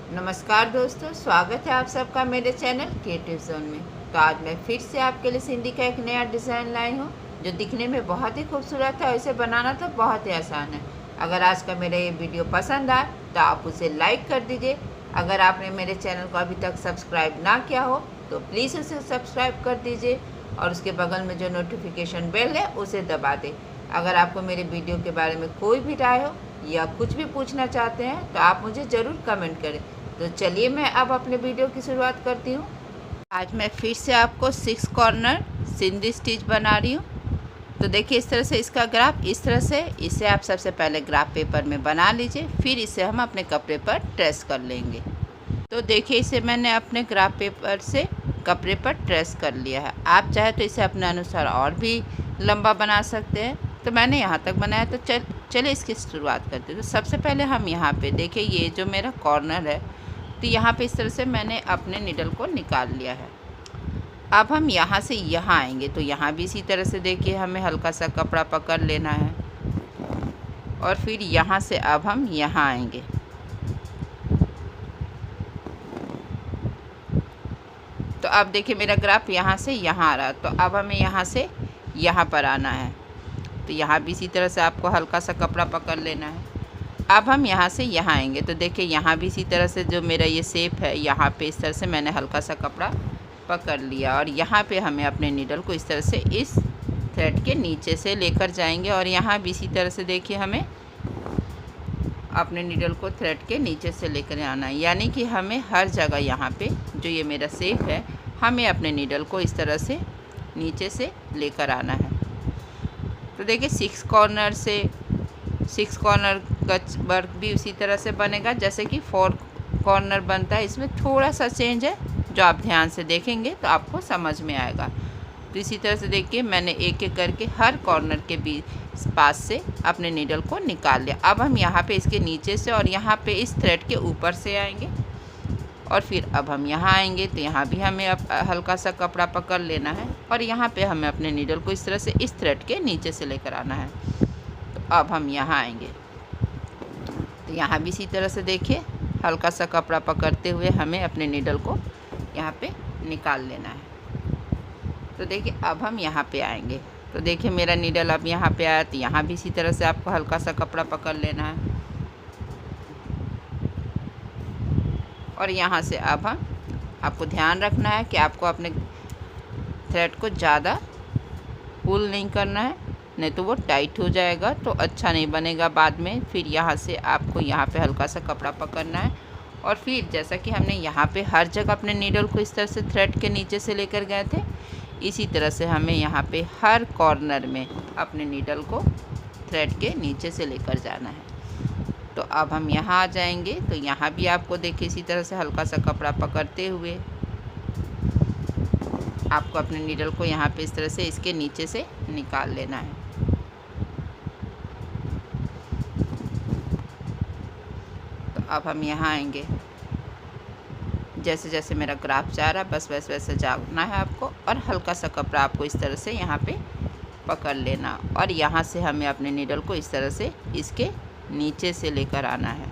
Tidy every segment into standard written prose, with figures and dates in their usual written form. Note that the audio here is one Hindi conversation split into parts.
नमस्कार दोस्तों, स्वागत है आप सबका मेरे चैनल क्रिएटिव जोन में। तो आज मैं फिर से आपके लिए सिंधी का एक नया डिज़ाइन लाई हूँ जो दिखने में बहुत ही खूबसूरत है और इसे बनाना तो बहुत ही आसान है। अगर आज का मेरा ये वीडियो पसंद आए तो आप उसे लाइक कर दीजिए। अगर आपने मेरे चैनल को अभी तक सब्सक्राइब ना किया हो तो प्लीज़ उसे सब्सक्राइब कर दीजिए और उसके बगल में जो नोटिफिकेशन बेल है उसे दबा दें। अगर आपको मेरे वीडियो के बारे में कोई भी राय हो या कुछ भी पूछना चाहते हैं तो आप मुझे ज़रूर कमेंट करें। तो चलिए मैं अब अपने वीडियो की शुरुआत करती हूँ। आज मैं फिर से आपको 6 कॉर्नर सिंधी स्टिच बना रही हूँ। तो देखिए इस तरह से इसका ग्राफ इस तरह से इसे आप सबसे पहले ग्राफ पेपर में बना लीजिए, फिर इसे हम अपने कपड़े पर ट्रेस कर लेंगे। तो देखिए इसे मैंने अपने ग्राफ पेपर से कपड़े पर ट्रेस कर लिया है। आप चाहे तो इसे अपने अनुसार और भी लंबा बना सकते हैं। तो मैंने यहाँ तक बनाया, तो चलिए इसकी शुरुआत करते हैं। तो सबसे पहले हम यहाँ पे देखिए ये जो मेरा कॉर्नर है, तो यहाँ पे इस तरह से मैंने अपने निडल को निकाल लिया है। अब हम यहाँ से यहाँ आएंगे, तो यहाँ भी इसी तरह से देखिए हमें हल्का सा कपड़ा पकड़ लेना है और फिर यहाँ से अब हम यहाँ आएंगे। तो अब देखिए मेरा ग्राफ यहाँ से यहाँ आ रहा है, तो अब हमें यहाँ से यहाँ पर आना है। तो यहाँ भी इसी तरह से आपको हल्का सा कपड़ा पकड़ लेना है। अब हम यहाँ से यहाँ आएंगे, तो देखिए यहाँ भी इसी तरह से जो मेरा ये शेप है, यहाँ पे इस तरह से मैंने हल्का सा कपड़ा पकड़ लिया और यहाँ पे हमें अपने नीडल को इस तरह से इस थ्रेड के नीचे से लेकर जाएंगे और यहाँ भी इसी तरह से देखिए हमें अपने नीडल को थ्रेड के नीचे से लेकर आना है। यानी कि हमें हर जगह यहाँ पे जो ये मेरा शेप है, हमें अपने नीडल को इस तरह से नीचे से लेकर आना है। तो देखिए 6 कॉर्नर से 6 कॉर्नर का वर्क भी उसी तरह से बनेगा जैसे कि 4 कॉर्नर बनता है। इसमें थोड़ा सा चेंज है, जो आप ध्यान से देखेंगे तो आपको समझ में आएगा। तो इसी तरह से देखिए मैंने एक एक करके हर कॉर्नर के बीच पास से अपने नीडल को निकाल लिया। अब हम यहाँ पे इसके नीचे से और यहाँ पे इस थ्रेड के ऊपर से आएंगे और फिर अब हम यहाँ आएंगे, तो यहाँ भी हमें अब हल्का सा कपड़ा पकड़ लेना है और यहाँ पे हमें अपने नीडल को इस तरह से इस थ्रेड के नीचे से लेकर आना है। तो अब हम यहाँ आएंगे, तो यहाँ भी इसी तरह से देखिए हल्का सा कपड़ा पकड़ते हुए हमें अपने नीडल को यहाँ पे निकाल लेना है। तो देखिए अब हम यहाँ पे आएंगे, तो देखिए मेरा नीडल अब यहाँ पे आया, तो यहाँ भी इसी तरह से आपको हल्का सा कपड़ा पकड़ लेना है और यहाँ से अब हम आपको ध्यान रखना है कि आपको अपने थ्रेड को ज़्यादा पुल नहीं करना है, नहीं तो वो टाइट हो जाएगा तो अच्छा नहीं बनेगा बाद में। फिर यहाँ से आपको यहाँ पे हल्का सा कपड़ा पकड़ना है और फिर जैसा कि हमने यहाँ पे हर जगह अपने नीडल को इस तरह से थ्रेड के नीचे से लेकर गए थे, इसी तरह से हमें यहाँ पे हर कॉर्नर में अपने नीडल को थ्रेड के नीचे से लेकर जाना है। तो अब हम यहाँ आ जाएंगे, तो यहाँ भी आपको देखिए इसी तरह से हल्का सा कपड़ा पकड़ते हुए आपको अपने नीडल को यहाँ पे इस तरह से इसके नीचे से निकाल लेना है। तो अब हम यहाँ आएंगे, जैसे जैसे मेरा ग्राफ जा रहा है बस वैसे वैसे जाना है आपको और हल्का सा कपड़ा आपको इस तरह से यहाँ पे पकड़ लेना और यहाँ से हमें अपने नीडल को इस तरह से इसके नीचे से लेकर आना है।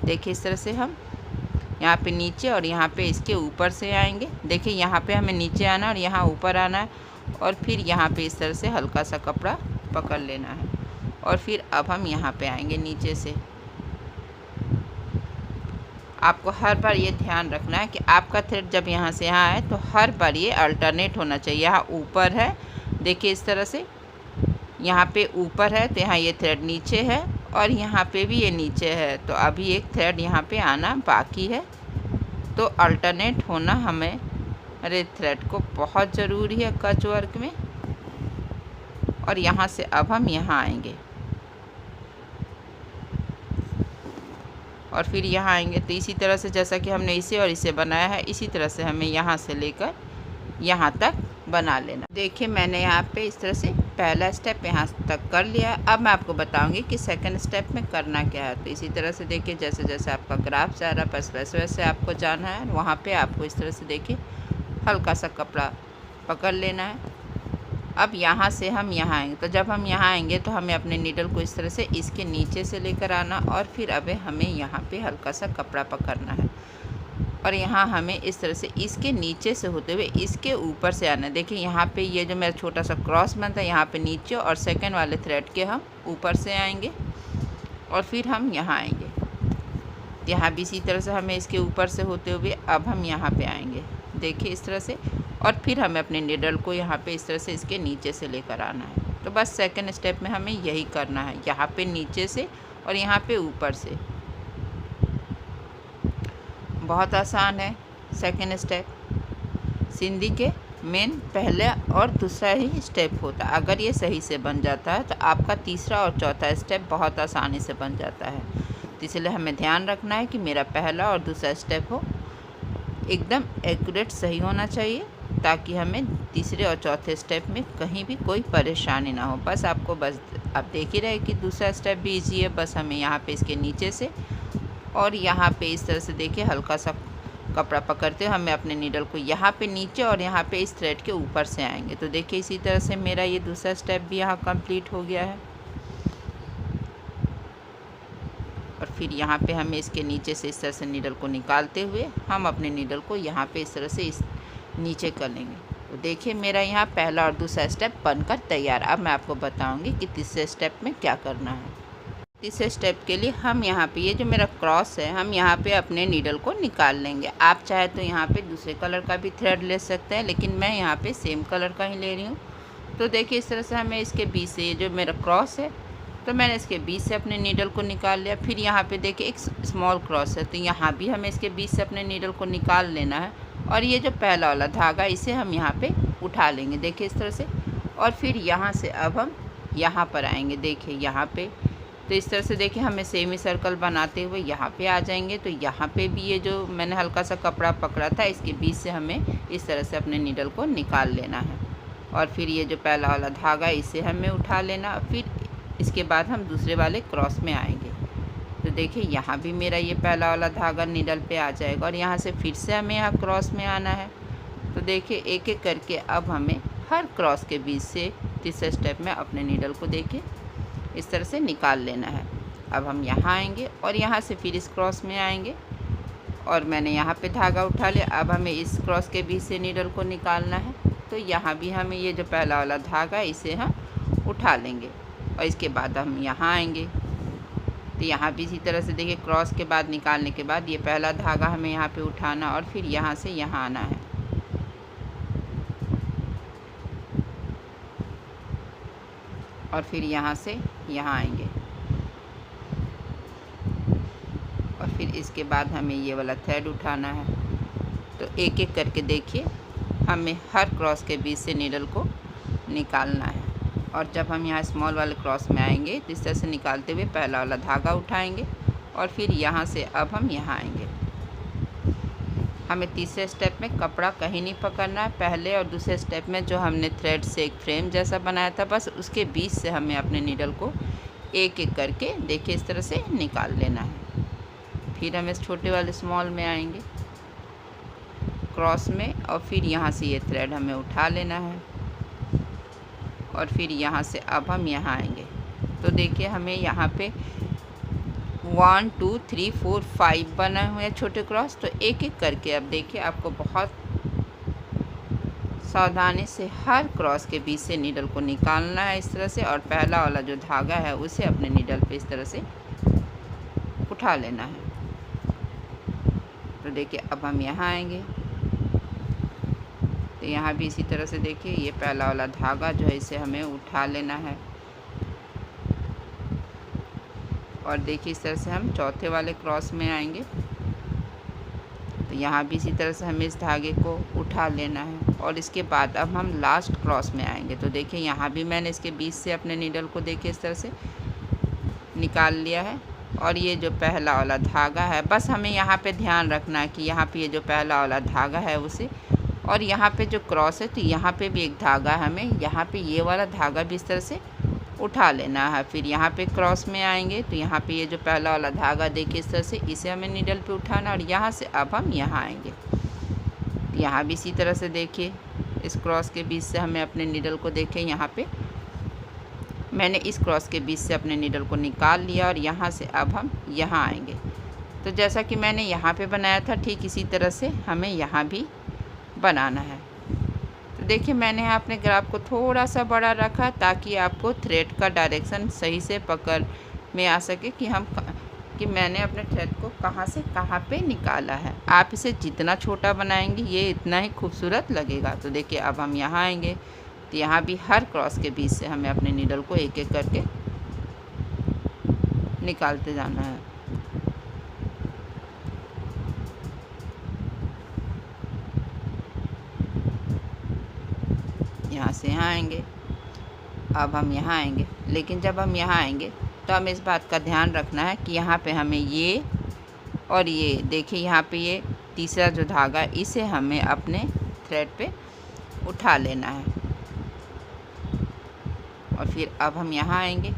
देखिए इस तरह से हम यहाँ पे नीचे और यहाँ पे इसके ऊपर से आएंगे। देखिए यहाँ पे हमें नीचे आना और यहाँ ऊपर आना है और फिर यहाँ पे इस तरह से हल्का सा कपड़ा पकड़ लेना है और फिर अब हम यहाँ पे आएंगे नीचे से। आपको हर बार ये ध्यान रखना है कि आपका थ्रेड जब यहाँ से यहाँ आए तो हर बार ये अल्टरनेट होना चाहिए। यहाँ ऊपर है, देखिए इस तरह से यहाँ पे ऊपर है तो यहाँ ये थ्रेड नीचे है और यहाँ पे भी ये नीचे है, तो अभी एक थ्रेड यहाँ पे आना बाकी है। तो अल्टरनेट होना हमें अरे थ्रेड को बहुत ज़रूरी है कच वर्क में। और यहाँ से अब हम यहाँ आएंगे और फिर यहाँ आएंगे, तो इसी तरह से जैसा कि हमने इसे और इसे बनाया है, इसी तरह से हमें यहाँ से लेकर यहाँ तक बना लेना। देखिए मैंने यहाँ पे इस तरह से पहला स्टेप यहाँ तक कर लिया। अब मैं आपको बताऊंगी कि सेकंड स्टेप में करना क्या है। तो इसी तरह से देखिए जैसे जैसे आपका ग्राफ जा रहा है बस वैसे वैसे आपको जाना है। वहाँ पे आपको इस तरह से देखिए हल्का सा कपड़ा पकड़ लेना है। अब यहाँ से हम यहाँ आएंगे, तो जब हम यहाँ आएंगे तो हमें अपने नीडल को इस तरह से इसके नीचे से लेकर आना और फिर अब हमें यहाँ पे हल्का सा कपड़ा पकड़ना है और यहाँ हमें इस तरह से इसके नीचे से होते हुए इसके ऊपर से आना है। देखिए यहाँ पे ये जो मेरा छोटा सा क्रॉस बनता है यहाँ पे नीचे और सेकंड वाले थ्रेड के हम ऊपर से आएंगे और फिर हम यहाँ आएंगे। यहाँ भी इसी तरह से हमें इसके ऊपर से होते हुए अब हम यहाँ पे आएंगे, देखिए इस तरह से, और फिर हमें अपने नीडल को यहाँ पे इस तरह से इसके नीचे से लेकर आना है। तो बस सेकंड स्टेप में हमें यही करना है, यहाँ पे नीचे से और यहाँ पे ऊपर से। बहुत आसान है सेकंड स्टेप। सिंधी के मेन पहला और दूसरा ही स्टेप होता है। अगर ये सही से बन जाता है तो आपका तीसरा और चौथा स्टेप बहुत आसानी से बन जाता है। तो इसलिए हमें ध्यान रखना है कि मेरा पहला और दूसरा स्टेप हो एकदम एक्यूरेट सही होना चाहिए, ताकि हमें तीसरे और चौथे स्टेप में कहीं भी कोई परेशानी ना हो। बस आपको आप देख ही रहे कि दूसरा स्टेप भी इजी है। बस हमें यहाँ पे इसके नीचे से और यहाँ पे इस तरह से देखिए हल्का सा कपड़ा पकड़ते हुए हमें अपने नीडल को यहाँ पे नीचे और यहाँ पे इस थ्रेड के ऊपर से आएंगे। तो देखिए इसी तरह से मेरा ये दूसरा स्टेप भी यहाँ कंप्लीट हो गया है। और फिर यहाँ पे हमें इसके नीचे से इस तरह से नीडल को निकालते हुए हम अपने नीडल को यहाँ पे इस तरह से इस नीचे कर लेंगे। तो देखिए मेरा यहाँ पहला और दूसरा स्टेप बनकर तैयार। अब मैं आपको बताऊँगी कि तीसरे स्टेप में क्या करना है। तीसरे स्टेप के लिए हम यहाँ पे ये जो मेरा क्रॉस है हम यहाँ पे अपने नीडल को निकाल लेंगे। आप चाहे तो यहाँ पे दूसरे कलर का भी थ्रेड ले सकते हैं, लेकिन मैं यहाँ पे सेम कलर का ही ले रही हूँ। तो देखिए इस तरह से हमें इसके बीच से ये जो मेरा क्रॉस है तो मैंने इसके बीच से अपने नीडल को निकाल लिया। फिर यहाँ पे देखिए एक स्मॉल क्रॉस है तो यहाँ भी हमें इसके बीच से अपने नीडल को निकाल लेना है और ये जो पहला वाला धागा इसे हम यहाँ पे उठा लेंगे, देखिए इस तरह से। और फिर यहाँ से अब हम यहाँ पर आएंगे, देखिए यहाँ पे। तो इस तरह से देखिए हमें सेमी सर्कल बनाते हुए यहाँ पे आ जाएंगे। तो यहाँ पे भी ये जो मैंने हल्का सा कपड़ा पकड़ा था इसके बीच से हमें इस तरह से अपने नीडल को निकाल लेना है और फिर ये जो पहला वाला धागा इसे हमें उठा लेना। फिर इसके बाद हम दूसरे वाले क्रॉस में आएंगे। तो देखिए यहाँ भी मेरा ये पहला वाला धागा नीडल पे आ जाएगा और यहाँ से फिर से हमें यहाँ क्रॉस में आना है। तो देखिए एक एक करके अब हमें हर क्रॉस के बीच से तीसरे स्टेप में अपने नीडल को देखिए इस तरह से निकाल लेना है। अब हम यहाँ आएंगे और यहाँ से फिर इस क्रॉस में आएंगे और मैंने यहाँ पे धागा उठा लिया। अब हमें इस क्रॉस के बीच से नीडल को निकालना है। तो यहाँ भी हमें ये जो पहला वाला धागा इसे हम उठा लेंगे और इसके बाद हम यहाँ आएंगे। तो यहाँ भी इसी तरह से देखिए क्रॉस के बाद निकालने के बाद ये पहला धागा हमें यहाँ पे उठाना और फिर यहाँ से यहाँ आना है। और फिर यहाँ से यहाँ आएंगे और फिर इसके बाद हमें ये वाला थ्रेड उठाना है। तो एक एक करके देखिए हमें हर क्रॉस के बीच से नीडल को निकालना है और जब हम यहाँ स्मॉल वाले क्रॉस में आएंगे तो इस तरह से निकालते हुए पहला वाला धागा उठाएंगे और फिर यहाँ से अब हम यहाँ आएंगे। हमें तीसरे स्टेप में कपड़ा कहीं नहीं पकड़ना है। पहले और दूसरे स्टेप में जो हमने थ्रेड से एक फ्रेम जैसा बनाया था बस उसके बीच से हमें अपने नीडल को एक एक करके देखिए इस तरह से निकाल लेना है। फिर हम इस छोटे वाले स्मॉल में आएंगे क्रॉस में और फिर यहाँ से ये थ्रेड हमें उठा लेना है और फिर यहाँ से अब हम यहाँ आएंगे। तो देखिए हमें यहाँ पे 1 2 3 4 5 बने हुए हैं छोटे क्रॉस। तो एक एक करके अब देखिए आपको बहुत सावधानी से हर क्रॉस के बीच से नीडल को निकालना है इस तरह से और पहला वाला जो धागा है उसे अपने नीडल पे इस तरह से उठा लेना है। तो देखिए अब हम यहाँ आएंगे। तो यहाँ भी इसी तरह से देखिए ये पहला वाला धागा जो है इसे हमें उठा लेना है और देखिए इस तरह से हम चौथे वाले क्रॉस में आएंगे। तो यहाँ भी इसी तरह से हमें इस धागे को उठा लेना है और इसके बाद अब हम लास्ट क्रॉस में आएंगे। तो देखिए यहाँ भी मैंने इसके बीच से अपने नीडल को देखिए इस तरह से निकाल लिया है और ये जो पहला वाला धागा है बस हमें यहाँ पे ध्यान रखना है कि यहाँ पे ये जो पहला वाला धागा है उसे और यहाँ पे जो क्रॉस है तो यहाँ पे भी एक धागा है, हमें यहाँ पे ये वाला धागा भी इस तरह से उठा लेना है। फिर यहाँ पे क्रॉस में आएंगे तो यहाँ पे ये जो पहला वाला धागा देखिए इस तरह से इसे हमें नीडल पे उठाना और यहाँ से अब हम यहाँ आएंगे। यहाँ भी इसी तरह से देखिए इस क्रॉस के बीच से हमें अपने नीडल को देखें, यहाँ पे मैंने इस क्रॉस के बीच से अपने नीडल को निकाल लिया और यहाँ से अब हम यहाँ आएंगे। तो जैसा कि मैंने यहाँ पे बनाया था ठीक इसी तरह से हमें यहाँ भी बनाना है। तो देखिए मैंने यहाँ अपने ग्राफ को थोड़ा सा बड़ा रखा ताकि आपको थ्रेड का डायरेक्शन सही से पकड़ में आ सके कि मैंने अपने थ्रेड को कहाँ से कहाँ पे निकाला है। आप इसे जितना छोटा बनाएंगे ये इतना ही खूबसूरत लगेगा। तो देखिए अब हम यहाँ आएंगे तो यहाँ भी हर क्रॉस के बीच से हमें अपने नीडल को एक एक करके निकालते जाना है। यहाँ से यहाँ आएंगे, अब हम यहाँ आएंगे, लेकिन जब हम यहाँ आएंगे तो हमें इस बात का ध्यान रखना है कि यहाँ पे हमें ये और ये देखिए यहाँ पे ये तीसरा जो धागा इसे हमें अपने थ्रेड पे उठा लेना है। और फिर अब हम यहाँ आएंगे,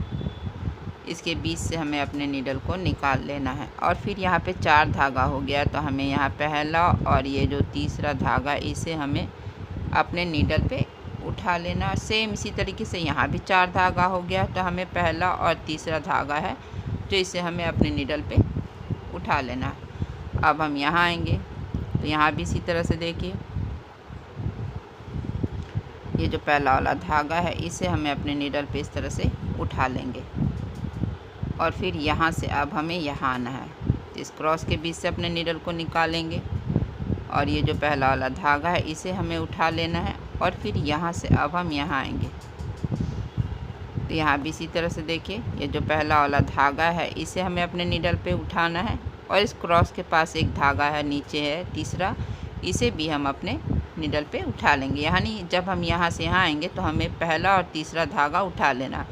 इसके बीच से हमें अपने नीडल को निकाल लेना है। और फिर यहाँ पे 4 धागा हो गया तो हमें यहाँ पहला और ये जो तीसरा धागा इसे हमें अपने नीडल पे उठा लेना। सेम इसी तरीके से यहाँ भी 4 धागा हो गया तो हमें पहला और तीसरा धागा है जो इसे हमें अपने नीडल पे उठा लेना है। अब हम यहाँ आएंगे तो यहाँ भी इसी तरह से देखिए ये जो पहला वाला धागा है इसे हमें अपने नीडल पे इस तरह से उठा लेंगे। और फिर यहाँ से अब हमें यहाँ आना है, इस क्रॉस के बीच से अपने नीडल को निकालेंगे और ये जो पहला वाला धागा है इसे हमें उठा लेना है। और फिर यहाँ से अब हम यहाँ आएंगे तो यहाँ भी इसी तरह से देखिए ये जो पहला वाला धागा है इसे हमें अपने नीडल पे उठाना है। और इस क्रॉस के पास एक धागा है नीचे है तीसरा, इसे भी हम अपने नीडल पे उठा लेंगे। यानी जब हम यहाँ से यहाँ आएंगे तो हमें पहला और तीसरा धागा उठा लेना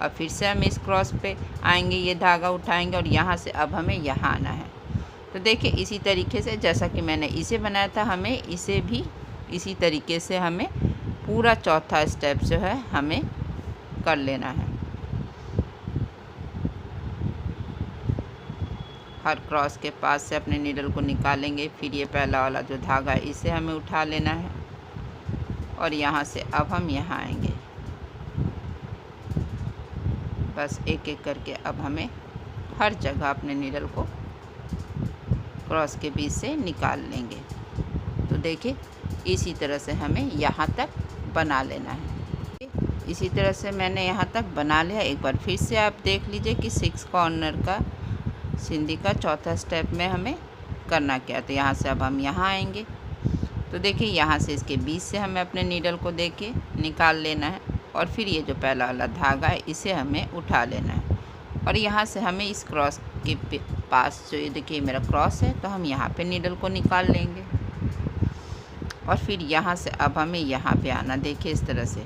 और फिर से हम इस क्रॉस पे आएंगे, ये धागा उठाएंगे और यहाँ से अब हमें यहाँ आना है। तो देखिए इसी तरीके से जैसा कि मैंने इसे बनाया था हमें इसे भी इसी तरीके से हमें पूरा चौथा स्टेप जो है हमें कर लेना है। हर क्रॉस के पास से अपने नीडल को निकालेंगे, फिर ये पहला वाला जो धागा है इसे हमें उठा लेना है और यहाँ से अब हम यहाँ आएंगे। बस एक एक करके अब हमें हर जगह अपने नीडल को क्रॉस के बीच से निकाल लेंगे। तो देखिए इसी तरह से हमें यहाँ तक बना लेना है। इसी तरह से मैंने यहाँ तक बना लिया। एक बार फिर से आप देख लीजिए कि 6 कॉर्नर का सिंधी का चौथा स्टेप में हमें करना क्या। तो यहाँ से अब हम यहाँ आएंगे तो देखिए यहाँ से इसके बीच से हमें अपने नीडल को देके निकाल लेना है और फिर ये जो पहला वाला धागा है इसे हमें उठा लेना है और यहाँ से हमें इस क्रॉस के पास जो ये देखिए मेरा क्रॉस है तो हम यहाँ पे नीडल को निकाल लेंगे और फिर यहाँ से अब हमें यहाँ पे आना। देखिए इस तरह से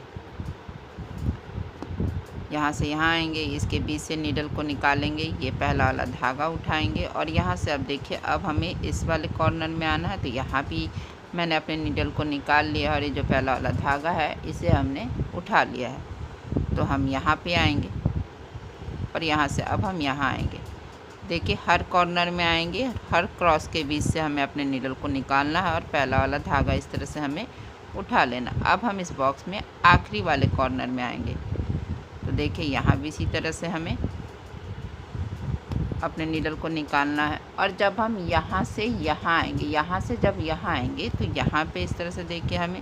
यहाँ से यहाँ आएंगे, इसके बीच से नीडल को निकालेंगे, ये पहला वाला धागा उठाएंगे और यहाँ से अब देखिए अब हमें इस वाले कॉर्नर में आना है। तो यहाँ भी मैंने अपने नीडल को निकाल लिया और ये जो पहला वाला धागा है इसे हमने उठा लिया है। तो हम यहाँ पे आएंगे और यहाँ से अब हम यहाँ आएंगे। देखिए हर कॉर्नर में आएंगे, हर क्रॉस के बीच से हमें अपने नीडल को निकालना है और पहला वाला धागा इस तरह से हमें उठा लेना। अब हम इस बॉक्स में आखिरी वाले कॉर्नर में आएंगे तो देखिए यहाँ भी इसी तरह से हमें अपने नीडल को निकालना है और जब हम यहाँ से यहाँ आएंगे, यहाँ से जब यहाँ आएंगे तो यहाँ पे इस तरह से देखिए हमें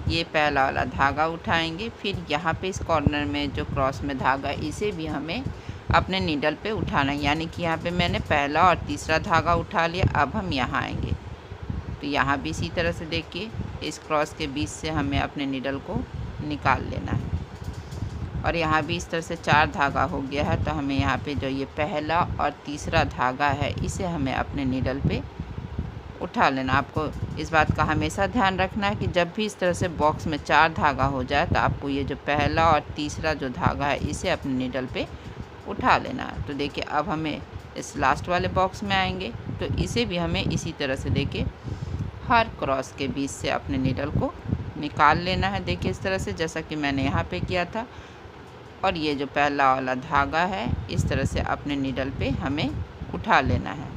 ये पहला वाला धागा उठाएंगे, फिर यहाँ पे इस कॉर्नर में जो क्रॉस में धागा इसे भी हमें अपने नीडल पे उठाना है। यानी कि यहाँ पे मैंने पहला और तीसरा धागा उठा लिया। अब हम यहाँ आएंगे तो यहाँ भी इसी तरह से देखिए इस क्रॉस के बीच से हमें अपने नीडल को निकाल लेना है और यहाँ भी इस तरह से 4 धागा हो गया है। तो हमें यहाँ पे जो ये पहला और तीसरा धागा है इसे हमें अपने नीडल पे उठा लेना। आपको इस बात का हमेशा ध्यान रखना है कि जब भी इस तरह से बॉक्स में 4 धागा हो जाए तो आपको ये जो पहला और तीसरा जो धागा है इसे अपने नीडल पे उठा लेना है। तो देखिए अब हमें इस लास्ट वाले बॉक्स में आएंगे तो इसे भी हमें इसी तरह से देखिए हर क्रॉस के बीच से अपने नीडल को निकाल लेना है। देखिए इस तरह से जैसा कि मैंने यहाँ पे किया था और ये जो पहला वाला धागा है इस तरह से अपने नीडल पे हमें उठा लेना है।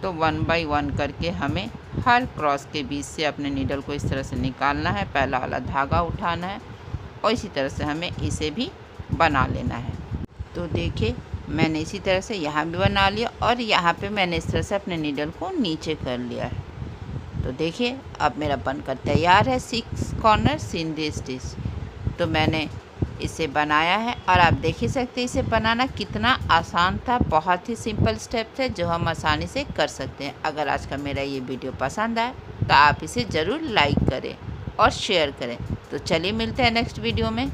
तो 1 बाय 1 करके हमें हर क्रॉस के बीच से अपने नीडल को इस तरह से निकालना है, पहला वाला धागा उठाना है और इसी तरह से हमें इसे भी बना लेना है। तो देखिए मैंने इसी तरह से यहाँ भी बना लिया और यहाँ पे मैंने इस तरह से अपने नीडल को नीचे कर लिया है। तो देखिए अब मेरा बनकर तैयार है 6 कॉर्नर सिंधी स्टिच। तो मैंने इसे बनाया है और आप देख ही सकते हैं इसे बनाना कितना आसान था। बहुत ही सिंपल स्टेप थे जो हम आसानी से कर सकते हैं। अगर आज का मेरा ये वीडियो पसंद आए तो आप इसे ज़रूर लाइक करें और शेयर करें। तो चलिए मिलते हैं नेक्स्ट वीडियो में।